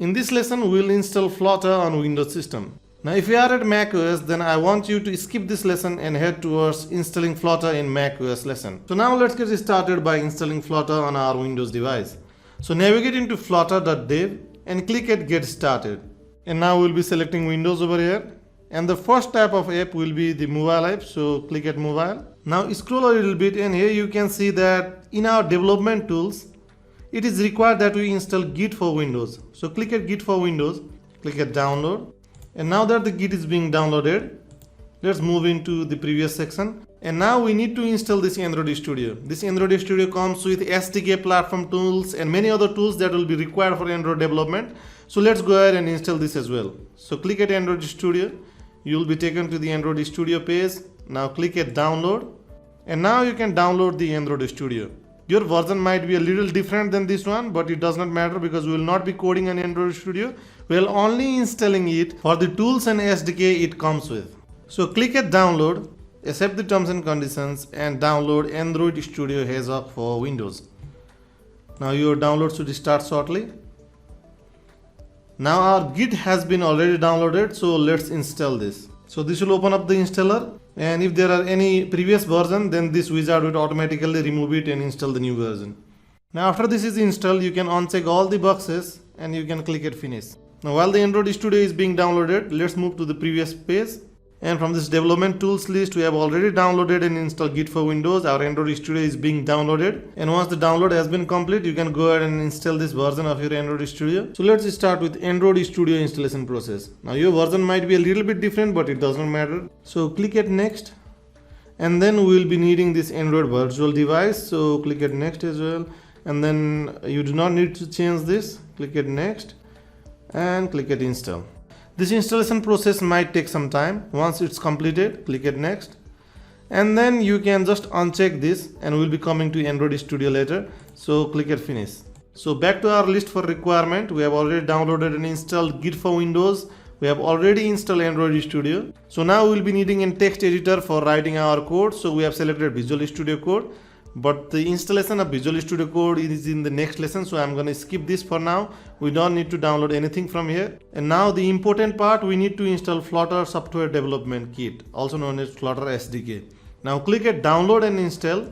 In this lesson, we will install Flutter on Windows system. Now if you are at macOS, then I want you to skip this lesson and head towards installing Flutter in macOS lesson. So now let's get started by installing Flutter on our Windows device. So navigate into flutter.dev and click at Get Started. And now we'll be selecting Windows over here. And the first type of app will be the mobile app, so click at mobile. Now scroll a little bit and here you can see that in our development tools, it is required that we install Git for Windows. So click at Git for Windows, click at download. And now that the Git is being downloaded, let's move into the previous section. And now we need to install this Android Studio. This Android Studio comes with SDK platform tools and many other tools that will be required for Android development. So let's go ahead and install this as well. So click at Android Studio. You will be taken to the Android Studio page. Now click at download. And now you can download the Android Studio. Your version might be a little different than this one, but it does not matter because we will not be coding on Android Studio. We will only installing it for the tools and SDK it comes with. So click at download, accept the terms and conditions and download Android Studio heads up for Windows. Now your download should start shortly. Now our Git has been already downloaded, so let's install this. So this will open up the installer, and if there are any previous version, then this wizard will automatically remove it and install the new version. Now after this is installed, you can uncheck all the boxes and you can click at finish. Now while the Android Studio is being downloaded, let's move to the previous page. And from this development tools list, we have already downloaded and installed Git for Windows. Our Android Studio is being downloaded. And once the download has been complete, you can go ahead and install this version of your Android Studio. So let's start with Android Studio installation process. Now your version might be a little bit different, but it does not matter. So click at next. And then we will be needing this Android virtual device. So click at next as well. And then you do not need to change this. Click at next and click at install. This installation process might take some time. Once it's completed, click at next. And then you can just uncheck this and we'll be coming to Android Studio later. So click at finish. So back to our list for requirement. We have already downloaded and installed Git for Windows. We have already installed Android Studio. So now we'll be needing a text editor for writing our code. So we have selected Visual Studio Code. But the installation of Visual Studio Code is in the next lesson, so I'm going to skip this for now. We don't need to download anything from here. And now the important part, we need to install Flutter Software Development Kit, also known as Flutter SDK. Now click at download and install.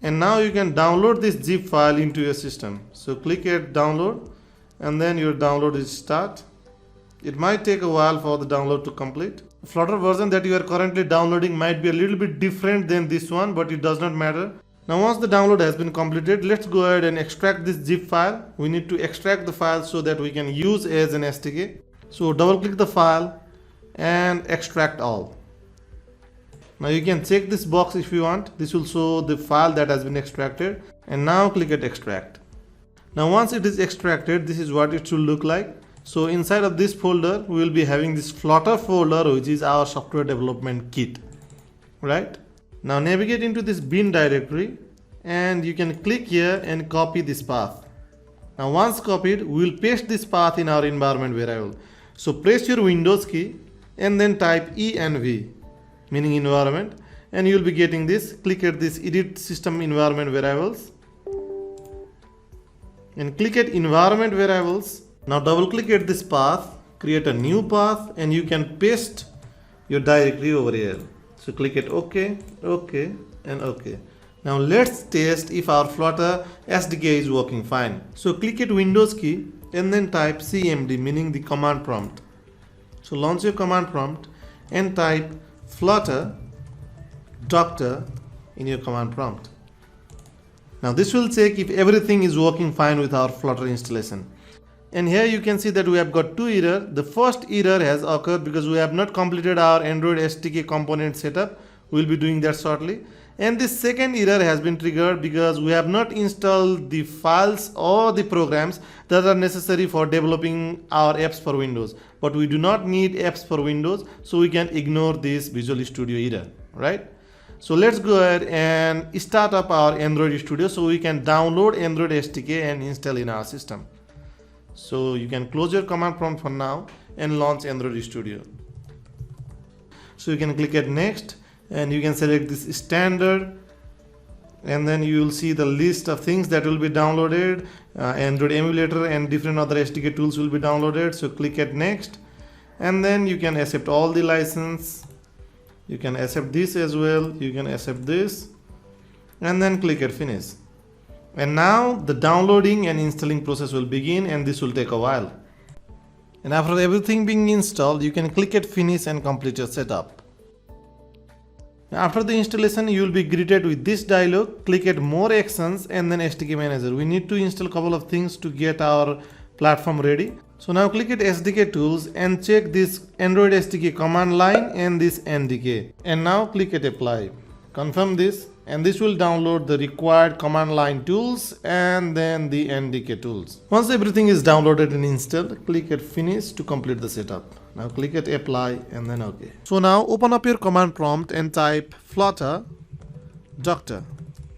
And now you can download this zip file into your system. So click at download and then your download is start. It might take a while for the download to complete. Flutter version that you are currently downloading might be a little bit different than this one, but it does not matter. Now once the download has been completed, let's go ahead and extract this zip file. We need to extract the file so that we can use as an SDK. So double click the file and extract all. Now you can check this box if you want. This will show the file that has been extracted. And now click at extract. Now once it is extracted, this is what it should look like. So inside of this folder, we will be having this Flutter folder, which is our software development kit, right? Now navigate into this bin directory and you can click here and copy this path. Now once copied, we will paste this path in our environment variable. So press your Windows key and then type env, meaning environment, and you will be getting this. Click at this edit system environment variables and click at environment variables. Now double click at this path, create a new path and you can paste your directory over here. So click at OK, OK and OK. Now let's test if our Flutter SDK is working fine. So click at Windows key and then type cmd, meaning the command prompt. So launch your command prompt and type Flutter doctor in your command prompt. Now this will check if everything is working fine with our Flutter installation. And here you can see that we have got two errors. The first error has occurred because we have not completed our Android SDK component setup. We'll be doing that shortly. And the second error has been triggered because we have not installed the files or the programs that are necessary for developing our apps for Windows. But we do not need apps for Windows, so we can ignore this Visual Studio error, right? So let's go ahead and start up our Android Studio so we can download Android SDK and install in our system. So you can close your command prompt for now and launch Android Studio. So you can click at next and you can select this standard and then you will see the list of things that will be downloaded. Android emulator and different other SDK tools will be downloaded. So click at next, and then you can accept all the license. You can accept this as well. You can accept this, and then click at finish. And now the downloading and installing process will begin, and this will take a while. And after everything being installed, you can click at finish and complete your setup. After the installation, you will be greeted with this dialog. Click at more actions and then SDK manager. We need to install a couple of things to get our platform ready. So now click at SDK tools and check this Android SDK command line and this NDK. And now click at apply. Confirm this, and this will download the required command line tools and then the NDK tools. Once everything is downloaded and installed, click at finish to complete the setup. Now click at apply and then OK. So now open up your command prompt and type Flutter Doctor.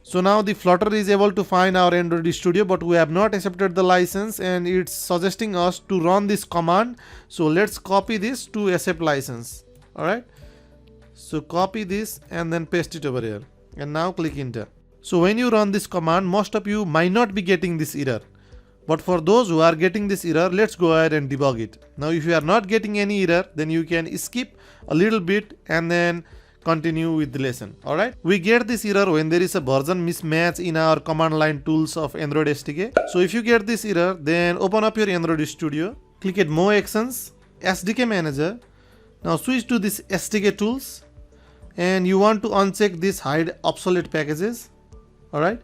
So now the Flutter is able to find our Android Studio, but we have not accepted the license and it's suggesting us to run this command. So let's copy this to accept license. Alright. So copy this and then paste it over here. And now click enter. So when you run this command, most of you might not be getting this error. But for those who are getting this error, let's go ahead and debug it. Now if you are not getting any error, then you can skip a little bit and then continue with the lesson. Alright. We get this error when there is a version mismatch in our command line tools of Android SDK. So if you get this error, then open up your Android Studio. Click at more actions, SDK manager. Now switch to this SDK tools. And you want to uncheck this hide obsolete packages. Alright.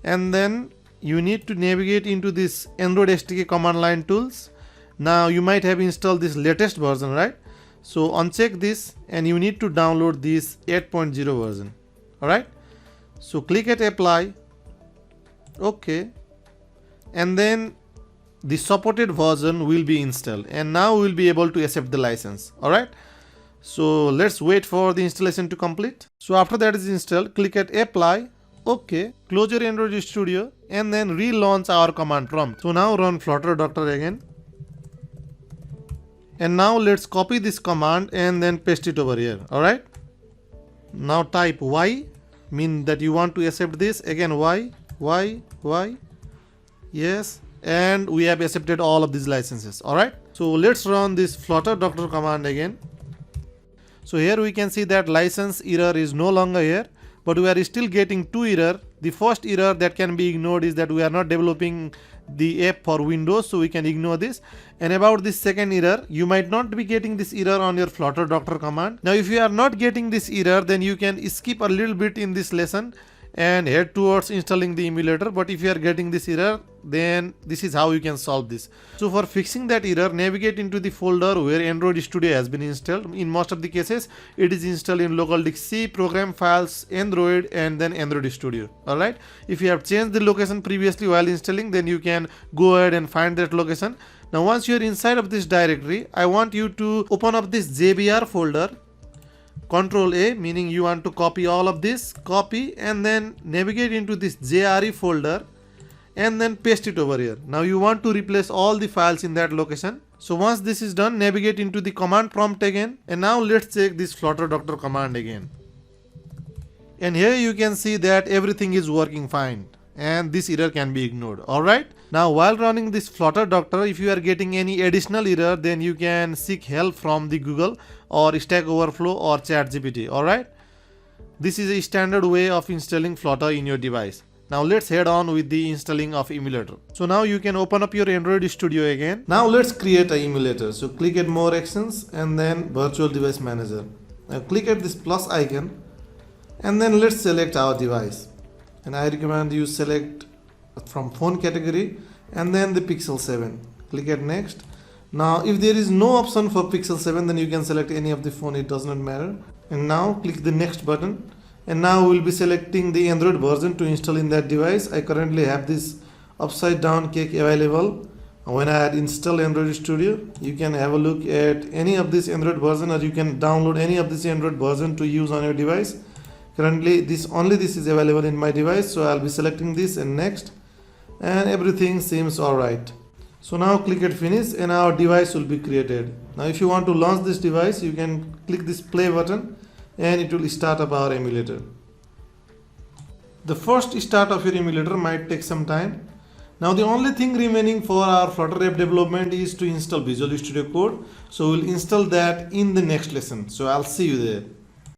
And then you need to navigate into this Android SDK command line tools. Now you might have installed this latest version, right? So uncheck this and you need to download this 8.0 version. Alright. So click at apply. Okay. And then the supported version will be installed, and now we will be able to accept the license. Alright. So let's wait for the installation to complete. So after that is installed, click at apply. Okay. Close your Android Studio and then relaunch our command prompt. So now run Flutter Doctor again. And now let's copy this command and then paste it over here. Alright. Now type Y, mean that you want to accept this. Again Y. Yes. And we have accepted all of these licenses. Alright. So let's run this Flutter Doctor command again. So here we can see that license error is no longer here, but we are still getting two errors. The first error that can be ignored is that we are not developing the app for Windows, so we can ignore this. And about this second error, you might not be getting this error on your Flutter Doctor command. Now if you are not getting this error, then you can skip a little bit in this lesson and head towards installing the emulator. But if you are getting this error, then this is how you can solve this. So for fixing that error, navigate into the folder where Android Studio has been installed. In most of the cases, it is installed in local disk C, program files, Android, and then Android Studio. Alright. If you have changed the location previously while installing, then you can go ahead and find that location. Now once you are inside of this directory, I want you to open up this JBR folder. Control A, meaning you want to copy all of this, copy, and then navigate into this JRE folder and then paste it over here. Now you want to replace all the files in that location. So once this is done, navigate into the command prompt again, and now let's check this Flutter Doctor command again. And here you can see that everything is working fine and this error can be ignored. Alright. Now while running this Flutter Doctor, if you are getting any additional error, then you can seek help from the Google or Stack Overflow or ChatGPT. Alright. This is a standard way of installing Flutter in your device. Now let's head on with the installing of emulator. So now you can open up your Android Studio again. Now let's create an emulator. So click at more actions and then virtual device manager. Now click at this plus icon and then let's select our device. And I recommend you select from phone category and then the Pixel 7. Click at next. Now if there is no option for Pixel 7, then you can select any of the phone, it does not matter. And now click the next button. And now we'll be selecting the Android version to install in that device. I currently have this upside down cake available. When I install Android Studio, you can have a look at any of this Android version, or you can download any of this Android version to use on your device. Currently this is available in my device, so I'll be selecting this and next, and everything seems alright. So now click at finish and our device will be created. Now if you want to launch this device, you can click this play button and it will start up our emulator. the first start of your emulator might take some time. Now the only thing remaining for our Flutter app development is to install Visual Studio Code. So we'll install that in the next lesson. So I'll see you there.